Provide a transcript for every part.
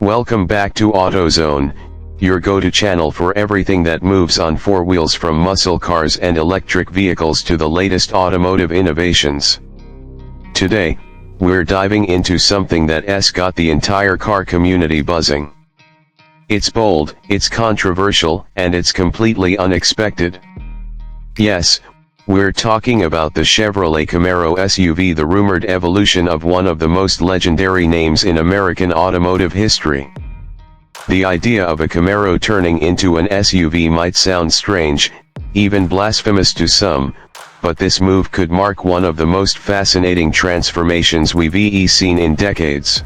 Welcome back to AutoZone, your go-to channel for everything that moves on four wheels, from muscle cars and electric vehicles to the latest automotive innovations. Today, we're diving into something that's got the entire car community buzzing. It's bold, it's controversial, and it's completely unexpected. Yes, we're talking about the Chevrolet Camaro SUV, the rumored evolution of one of the most legendary names in American automotive history. The idea of a Camaro turning into an SUV might sound strange, even blasphemous to some, but this move could mark one of the most fascinating transformations we've seen in decades.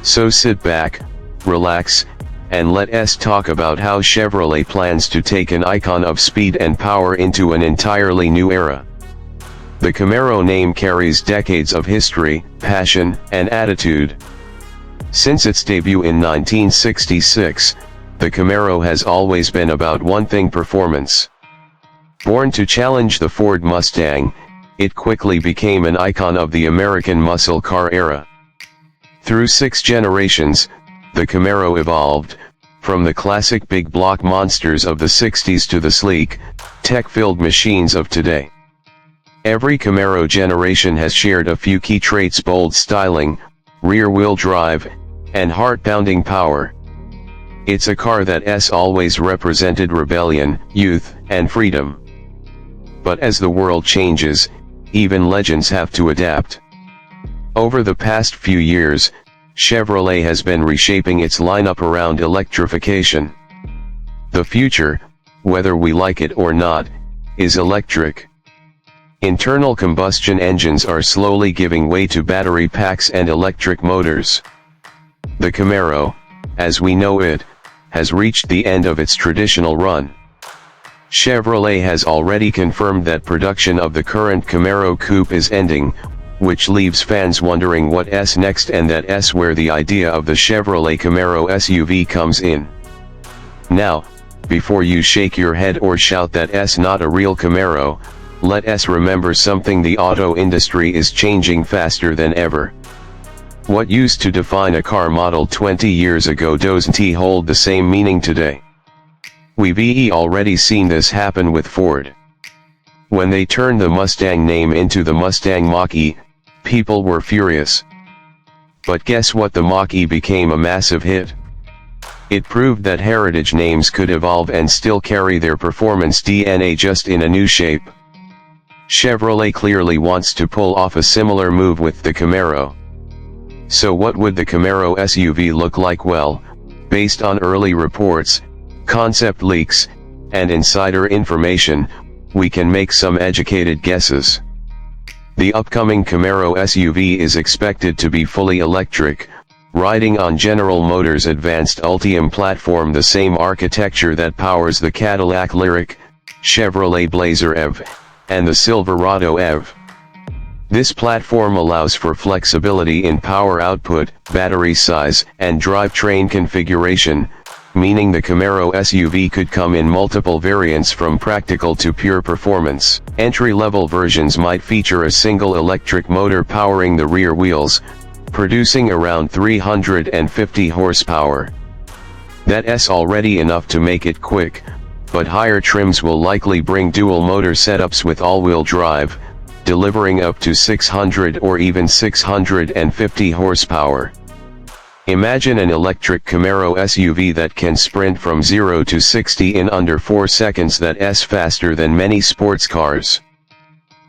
So sit back, relax, and let us talk about how Chevrolet plans to take an icon of speed and power into an entirely new era. The Camaro name carries decades of history, passion, and attitude. Since its debut in 1966, the Camaro has always been about one thing: performance. Born to challenge the Ford Mustang, it quickly became an icon of the American muscle car era. Through 6 generations, the Camaro evolved, from the classic big block monsters of the 60s to the sleek, tech-filled machines of today. Every Camaro generation has shared a few key traits: bold styling, rear-wheel drive, and heart-pounding power. It's a car that's always represented rebellion, youth, and freedom. But as the world changes, even legends have to adapt. Over the past few years, Chevrolet has been reshaping its lineup around electrification. The future, whether we like it or not, is electric. Internal combustion engines are slowly giving way to battery packs and electric motors. The Camaro, as we know it, has reached the end of its traditional run. Chevrolet has already confirmed that production of the current Camaro Coupe is ending, which leaves fans wondering what's next, and that's where the idea of the Chevrolet Camaro SUV comes in. Now, before you shake your head or shout that's not a real Camaro, let us remember something: the auto industry is changing faster than ever. What used to define a car model 20 years ago doesn't hold the same meaning today. We've already seen this happen with Ford. When they turned the Mustang name into the Mustang Mach-E, people were furious. But guess what? The Mach-E became a massive hit. It proved that heritage names could evolve and still carry their performance DNA, just in a new shape. Chevrolet clearly wants to pull off a similar move with the Camaro. So what would the Camaro SUV look like? Well, based on early reports, concept leaks, and insider information, we can make some educated guesses. The upcoming Camaro SUV is expected to be fully electric, riding on General Motors' advanced Ultium platform, the same architecture that powers the Cadillac Lyriq, Chevrolet Blazer EV, and the Silverado EV. This platform allows for flexibility in power output, battery size, and drivetrain configuration, meaning the Camaro SUV could come in multiple variants, from practical to pure performance. Entry-level versions might feature a single electric motor powering the rear wheels, producing around 350 horsepower. That's already enough to make it quick, but higher trims will likely bring dual motor setups with all-wheel drive, delivering up to 600 or even 650 horsepower. Imagine an electric Camaro SUV that can sprint from 0 to 60 in under 4 seconds. That's faster than many sports cars.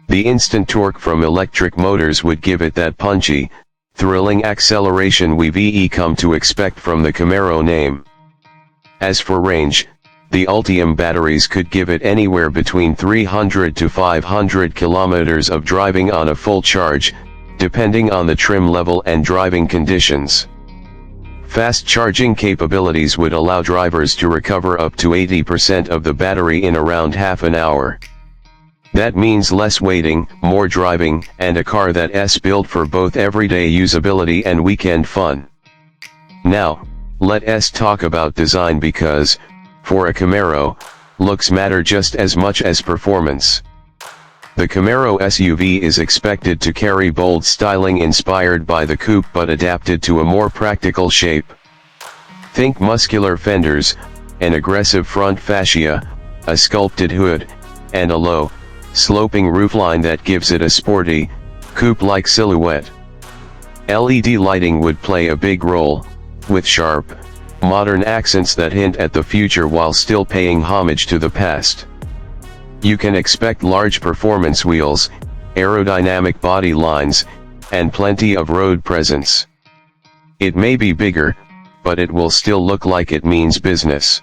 The instant torque from electric motors would give it that punchy, thrilling acceleration we've come to expect from the Camaro name. As for range, the Ultium batteries could give it anywhere between 300 to 500 kilometers of driving on a full charge, depending on the trim level and driving conditions. Fast charging capabilities would allow drivers to recover up to 80% of the battery in around half an hour. That means less waiting, more driving, and a car that's built for both everyday usability and weekend fun. Now, let us talk about design, because, for a Camaro, looks matter just as much as performance. The Camaro SUV is expected to carry bold styling inspired by the coupe but adapted to a more practical shape. Think muscular fenders, an aggressive front fascia, a sculpted hood, and a low, sloping roofline that gives it a sporty, coupe-like silhouette. LED lighting would play a big role, with sharp, modern accents that hint at the future while still paying homage to the past. You can expect large performance wheels, aerodynamic body lines, and plenty of road presence. It may be bigger, but it will still look like it means business.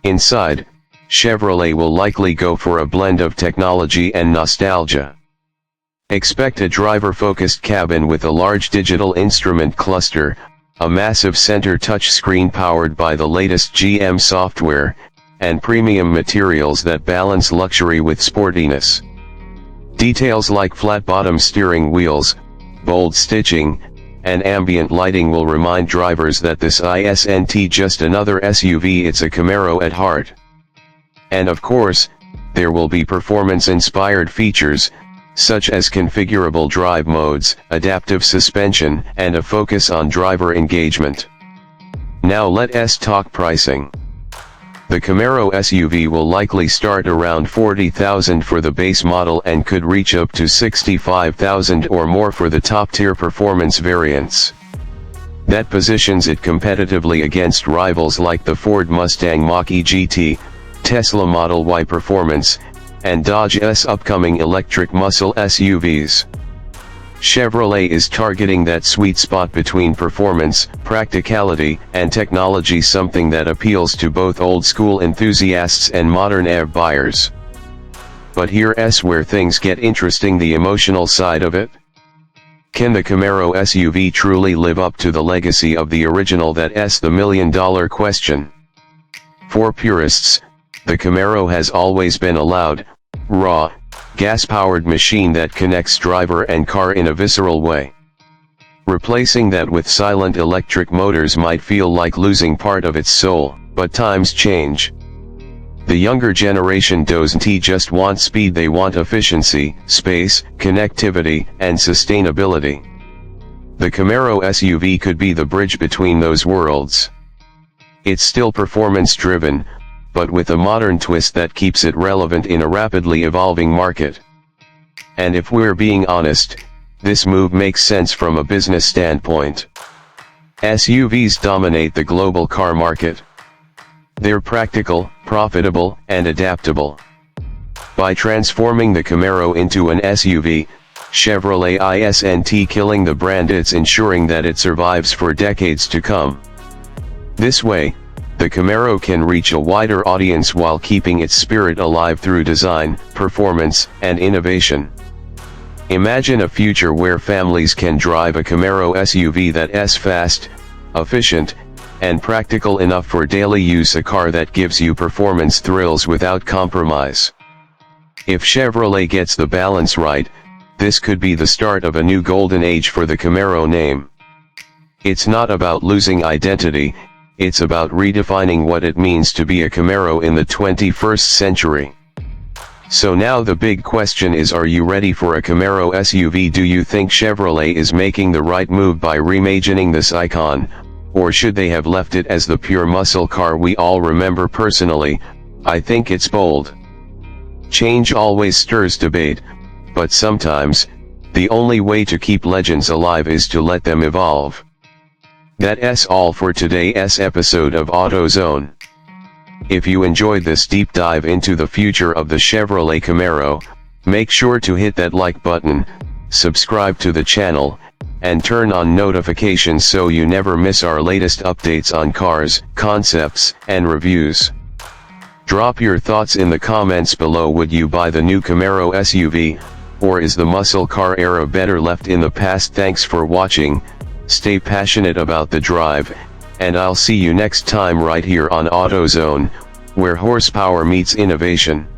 Inside, Chevrolet will likely go for a blend of technology and nostalgia. Expect a driver-focused cabin with a large digital instrument cluster, a massive center touchscreen powered by the latest GM software, and premium materials that balance luxury with sportiness. Details like flat-bottom steering wheels, bold stitching, and ambient lighting will remind drivers that this isn't just another SUV, it's a Camaro at heart. And of course, there will be performance-inspired features, such as configurable drive modes, adaptive suspension, and a focus on driver engagement. Now let's talk pricing. The Camaro SUV will likely start around $40,000 for the base model and could reach up to $65,000 or more for the top-tier performance variants. That positions it competitively against rivals like the Ford Mustang Mach-E GT, Tesla Model Y Performance, and Dodge's upcoming electric muscle SUVs. Chevrolet is targeting that sweet spot between performance, practicality, and technology, something that appeals to both old-school enthusiasts and modern EV buyers. But here's where things get interesting: the emotional side of it. Can the Camaro SUV truly live up to the legacy of the original? That's the million-dollar question. For purists, the Camaro has always been a loud, raw, gas-powered machine that connects driver and car in a visceral way. Replacing that with silent electric motors might feel like losing part of its soul, but times change. The younger generation doesn't just want speed, they want efficiency, space, connectivity, and sustainability. The Camaro SUV could be the bridge between those worlds. It's still performance-driven, but with a modern twist that keeps it relevant in a rapidly evolving market. And if we're being honest, this move makes sense from a business standpoint. SUVs dominate the global car market. They're practical, profitable, and adaptable. By transforming the Camaro into an SUV, Chevrolet isn't killing the brand, it's ensuring that it survives for decades to come. This way, the Camaro can reach a wider audience while keeping its spirit alive through design, performance, and innovation. Imagine a future where families can drive a Camaro SUV that's fast, efficient, and practical enough for daily use, a car that gives you performance thrills without compromise. If Chevrolet gets the balance right, this could be the start of a new golden age for the Camaro name. It's not about losing identity, it's about redefining what it means to be a Camaro in the 21st century. So now the big question is, are you ready for a Camaro SUV? Do you think Chevrolet is making the right move by reimagining this icon, or should they have left it as the pure muscle car we all remember? Personally, I think it's bold. Change always stirs debate, but sometimes, the only way to keep legends alive is to let them evolve. That's all for today's episode of AutoZone. If you enjoyed this deep dive into the future of the Chevrolet Camaro, make sure to hit that like button, subscribe to the channel, and turn on notifications so you never miss our latest updates on cars, concepts, and reviews. Drop your thoughts in the comments below. Would you buy the new Camaro SUV, or is the muscle car era better left in the past? Thanks for watching. Stay passionate about the drive, and I'll see you next time right here on AutoZone, where horsepower meets innovation.